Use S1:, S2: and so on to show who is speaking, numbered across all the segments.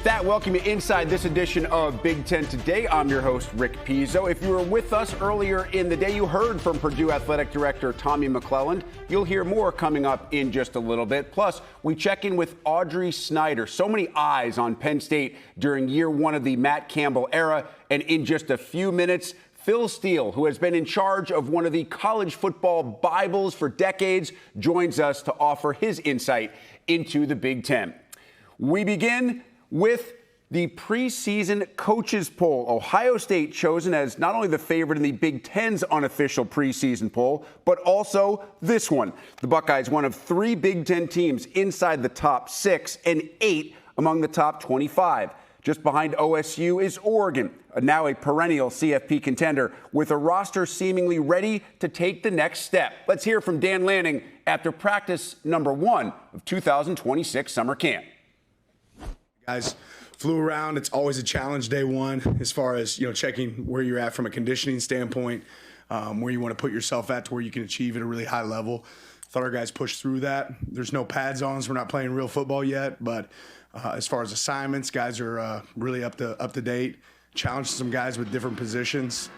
S1: that, welcome you inside this edition of Big Ten Today. I'm your host, Rick Pizzo. If you were with us earlier in the day, you heard from Purdue Athletic Director Tommy McClelland. You'll hear more coming up in just a little bit. Plus, we check in with Audrey Snyder. So many eyes on Penn State during year one of the Matt Campbell era. And in just a few minutes, Phil Steele, who has been in charge of one of the college football Bibles for decades, joins us to offer his insight into the Big Ten. We begin with the preseason coaches poll. Ohio State chosen as not only the favorite in the Big Ten's unofficial preseason poll, but also this one. The Buckeyes, one of three Big Ten teams inside the top 6 and 8 among the top 25. Just behind OSU is Oregon, now a perennial CFP contender with a roster seemingly ready to take the next step. Let's hear from Dan Lanning after practice number 1 of 2026 summer camp.
S2: Guys flew around. It's always a challenge day one as far as, checking where you're at from a conditioning standpoint, where you want to put yourself at to where you can achieve at a really high level. Thought our guys pushed through that. There's no pads on, so we're not playing real football yet. But as far as assignments, guys are really up to date. Challenged some guys with different positions,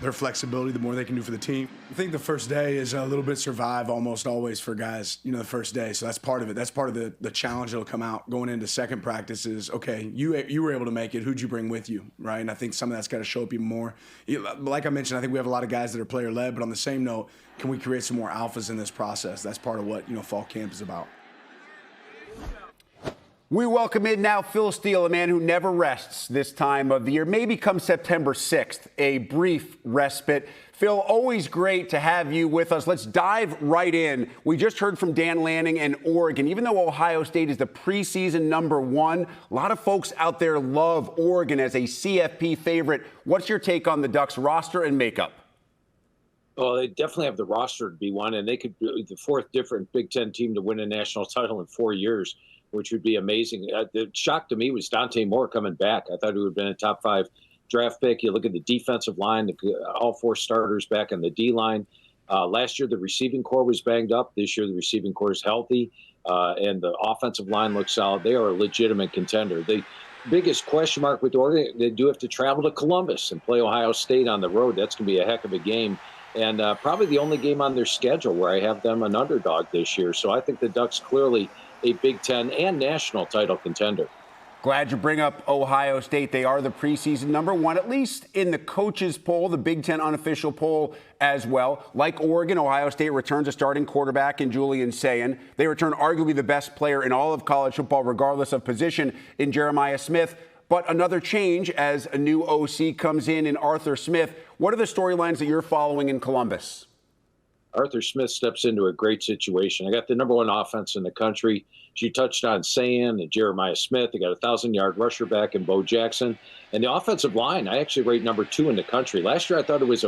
S2: their flexibility, the more they can do for the team. I think the first day is a little bit survive almost always for guys, the first day. So that's part of it. That's part of the challenge that'll come out going into second practice is, okay, you were able to make it. Who'd you bring with you, right? And I think some of that's got to show up even more. Like I mentioned, I think we have a lot of guys that are player-led, but on the same note, can we create some more alphas in this process? That's part of what, fall camp is about.
S1: We welcome in now Phil Steele, a man who never rests this time of the year. Maybe come September 6th, a brief respite. Phil, always great to have you with us. Let's dive right in. We just heard from Dan Lanning and Oregon. Even though Ohio State is the preseason number 1, a lot of folks out there love Oregon as a CFP favorite. What's your take on the Ducks roster and makeup?
S3: Well, they definitely have the roster to be one, and they could be the 4th different Big Ten team to win a national title in 4 years, which would be amazing. The shock to me was Dante Moore coming back. I thought he would have been a top 5 draft pick. You look at the defensive line, all 4 starters back on the D-line. Last year, the receiving core was banged up. This year, the receiving core is healthy, and the offensive line looks solid. They are a legitimate contender. The biggest question mark with Oregon, they do have to travel to Columbus and play Ohio State on the road. That's going to be a heck of a game. And probably the only game on their schedule where I have them an underdog this year. So I think the Ducks clearly a Big Ten and national title contender.
S1: Glad you bring up Ohio State. They are the preseason number 1, at least in the coaches poll, the Big Ten unofficial poll as well. Like Oregon, Ohio State returns a starting quarterback in Julian Sayin. They return arguably the best player in all of college football, regardless of position, in Jeremiah Smith. But another change as a new OC comes in Arthur Smith. What are the storylines that you're following in Columbus?
S3: Arthur Smith steps into a great situation. I got the number 1 offense in the country. She touched on Sayin and Jeremiah Smith. They got a 1,000-yard rusher back in Bo Jackson. And the offensive line, I actually rate number 2 in the country. Last year, I thought it was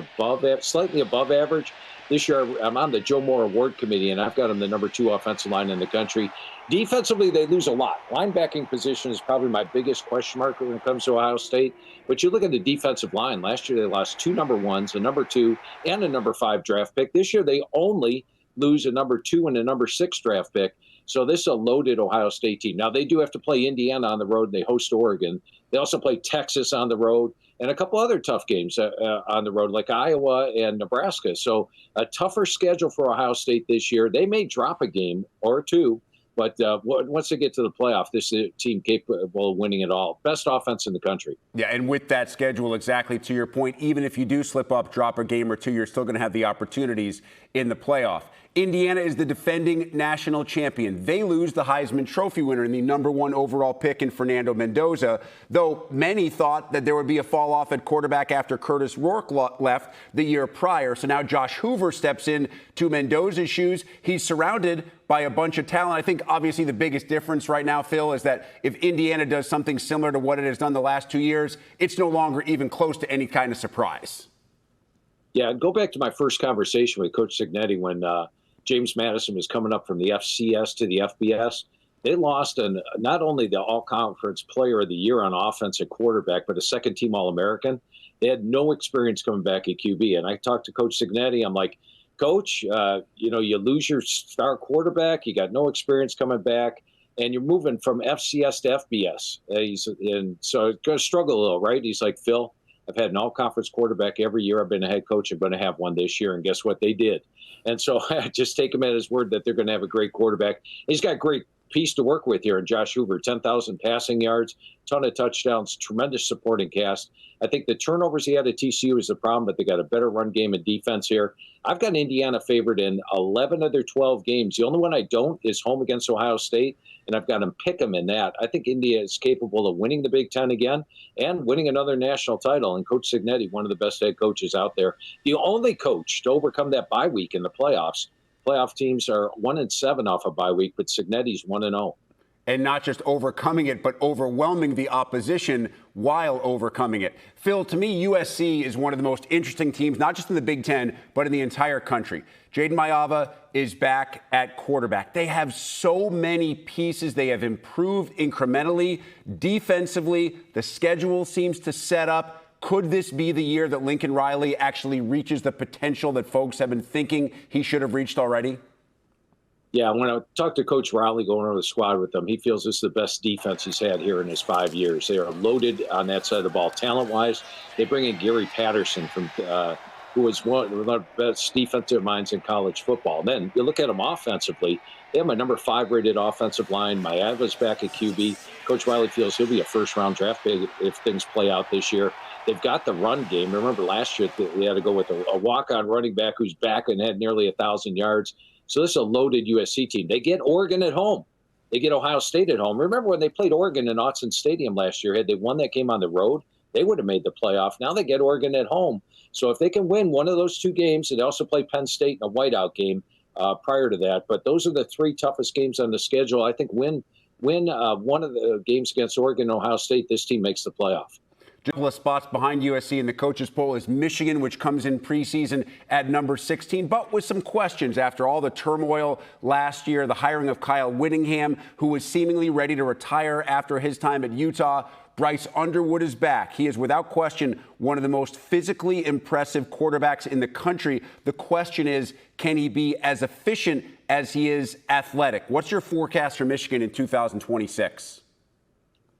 S3: slightly above average. This year, I'm on the Joe Moore Award Committee, and I've got them the number 2 offensive line in the country. Defensively, they lose a lot. Linebacking position is probably my biggest question mark when it comes to Ohio State. But you look at the defensive line. Last year, they lost 2 number 1s, a number 2, and a number 5 draft pick. This year, they only lose a number 2 and a number 6 draft pick. So this is a loaded Ohio State team. Now, they do have to play Indiana on the road, and they host Oregon. They also play Texas on the road and a couple other tough games on the road, like Iowa and Nebraska. So a tougher schedule for Ohio State this year. They may drop a game or 2, but once they get to the playoff, this is a team capable of winning it all. Best offense in the country.
S1: Yeah, and with that schedule, exactly to your point, even if you do slip up, drop a game or 2, you're still going to have the opportunities in the playoff. Indiana is the defending national champion. They lose the Heisman Trophy winner and the number 1 overall pick in Fernando Mendoza, though many thought that there would be a fall off at quarterback after Curtis Rourke left the year prior. So now Josh Hoover steps in to Mendoza's shoes. He's surrounded by a bunch of talent. I think obviously the biggest difference right now, Phil, is that if Indiana does something similar to what it has done the last 2 years, it's no longer even close to any kind of surprise.
S3: Yeah, go back to my first conversation with Coach Cignetti when James Madison was coming up from the FCS to the FBS. They lost not only the all-conference player of the year on offense at quarterback, but a second-team All-American. They had no experience coming back at QB. And I talked to Coach Cignetti. I'm like, Coach, you lose your star quarterback. You got no experience coming back. and you're moving from FCS to FBS. And so it's going to struggle a little, right? He's like, Phil, I've had an all-conference quarterback every year. I've been a head coach. I'm going to have one this year. And guess what? They did. And so I just take him at his word that they're going to have a great quarterback. He's got a great piece to work with here in Josh Hoover, 10,000 passing yards, ton of touchdowns, tremendous supporting cast. I think the turnovers he had at TCU is the problem, but they got a better run game and defense here. I've got Indiana favored in 11 of their 12 games. The only one I don't is home against Ohio State, and I've got them pick them in that. I think India is capable of winning the Big Ten again and winning another national title. And Coach Cignetti, one of the best head coaches out there, the only coach to overcome that bye week in the playoffs. Playoff teams are 1-7 off a bye week, but Cignetti's 1-0.
S1: And not just overcoming it, but overwhelming the opposition while overcoming it. Phil, to me, USC is one of the most interesting teams, not just in the Big Ten, but in the entire country. Jaden Mayava is back at quarterback. They have so many pieces. They have improved incrementally. Defensively, the schedule seems to set up. Could this be the year that Lincoln Riley actually reaches the potential that folks have been thinking he should have reached already?
S3: Yeah, when I talked to Coach Riley going over the squad with them, he feels this is the best defense he's had here in his 5 years. They are loaded on that side of the ball talent-wise. They bring in Gary Patterson, from who was one of the best defensive minds in college football. Then you look at them offensively. They have a number 5 rated offensive line. Mayava's back at QB. Coach Riley feels he'll be a first-round draft pick if things play out this year. They've got the run game. Remember last year they had to go with a walk-on running back who's back and had nearly 1,000 yards. So this is a loaded USC team. They get Oregon at home. They get Ohio State at home. Remember when they played Oregon in Autzen Stadium last year? Had they won that game on the road, they would have made the playoff. Now they get Oregon at home. So if they can win one of those 2 games, and they also play Penn State in a whiteout game prior to that. But those are the 3 toughest games on the schedule. I think win one of the games against Oregon and Ohio State, this team makes the playoff.
S1: A couple of spots behind USC in the coaches poll is Michigan, which comes in preseason at number 16, but with some questions after all the turmoil last year, the hiring of Kyle Whittingham, who was seemingly ready to retire after his time at Utah. Bryce Underwood is back. He is without question one of the most physically impressive quarterbacks in the country. The question is, can he be as efficient as he is athletic? What's your forecast for Michigan in 2026?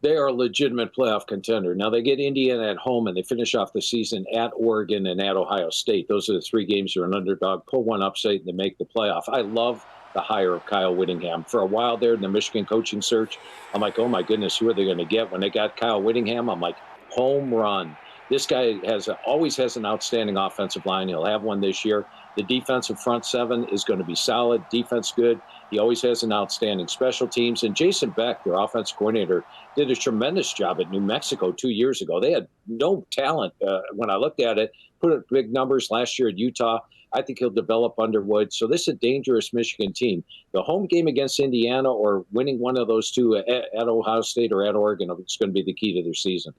S3: They are a legitimate playoff contender. Now, they get Indiana at home, and they finish off the season at Oregon and at Ohio State. Those are the 3 games they're an underdog. Pull one upset, and they make the playoff. I love the hire of Kyle Whittingham. For a while there in the Michigan coaching search, I'm like, oh, my goodness, who are they going to get? When they got Kyle Whittingham, I'm like, home run. This guy always has an outstanding offensive line. He'll have one this year. The defensive front 7 is going to be solid. Defense good. He always has an outstanding special teams. And Jason Beck, their offensive coordinator, did a tremendous job at New Mexico 2 years ago. They had no talent when I looked at it. Put up big numbers last year at Utah. I think he'll develop Underwood. So this is a dangerous Michigan team. The home game against Indiana or winning one of those 2 at Ohio State or at Oregon is going to be the key to their season.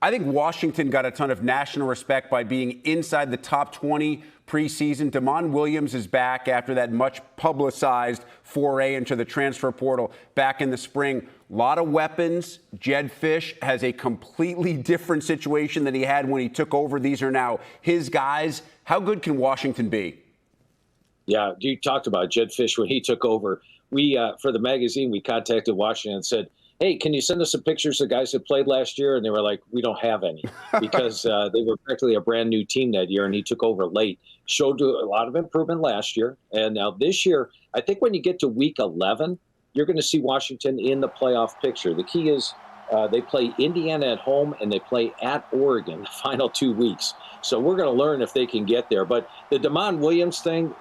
S1: I think Washington got a ton of national respect by being inside the top 20 preseason. Damon Williams is back after that much publicized foray into the transfer portal back in the spring. A lot of weapons. Jed Fish has a completely different situation than he had when he took over. These are now his guys. How good can Washington be? Yeah,
S3: you talked about Jed Fish when he took over. We, for the magazine, we contacted Washington and said, hey, can you send us some pictures of guys that played last year? And they were like, we don't have any, because they were practically a brand new team that year, and he took over late. Showed a lot of improvement last year. And now this year, I think when you get to week 11, you're going to see Washington in the playoff picture. The key is they play Indiana at home and they play at Oregon the final 2 weeks. So we're going to learn if they can get there. But the Damon Williams thing,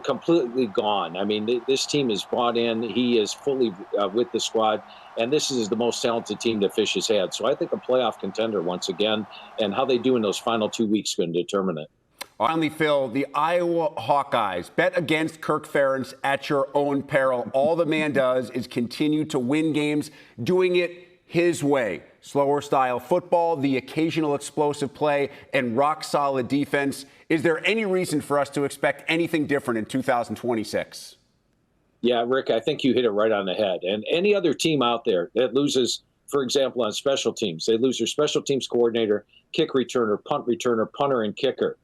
S3: completely gone. I mean, this team is bought in. He is fully with the squad. And this is the most talented team that Fish has had. So I think a playoff contender once again. And how they do in those final 2 weeks is going to determine it.
S1: Finally, Phil, the Iowa Hawkeyes. Bet against Kirk Ferentz at your own peril. All the man does is continue to win games, doing it his way. Slower style football, the occasional explosive play, and rock-solid defense. Is there any reason for us to expect anything different in 2026?
S3: Yeah, Rick, I think you hit it right on the head. And any other team out there that loses, for example, on special teams, they lose their special teams coordinator, kick returner, punt returner, punter, and kicker.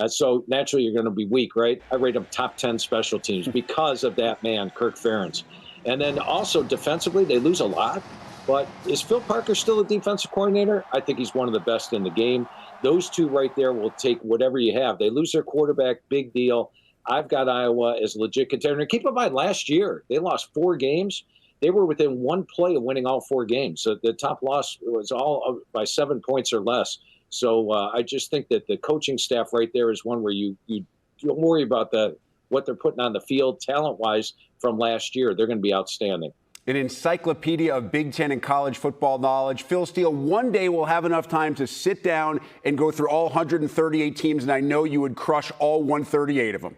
S3: So naturally, you're going to be weak, right? I rate them top 10 special teams because of that man, Kirk Ferentz. And then also defensively, they lose a lot. But is Phil Parker still a defensive coordinator? I think he's one of the best in the game. Those two right there will take whatever you have. They lose their quarterback, big deal. I've got Iowa as a legit contender. And keep in mind, last year, they lost 4 games. They were within 1 play of winning all 4 games. So the top loss was all by 7 points or less. So I just think that the coaching staff right there is one where you don't worry about what they're putting on the field talent-wise from last year. They're going to be outstanding.
S1: An encyclopedia of Big Ten and college football knowledge. Phil Steele, one day we'll have enough time to sit down and go through all 138 teams, and I know you would crush all 138 of them.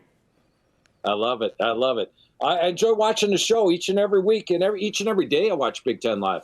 S3: I love it. I love it. I enjoy watching the show each and every week, and each and every day I watch Big Ten Live.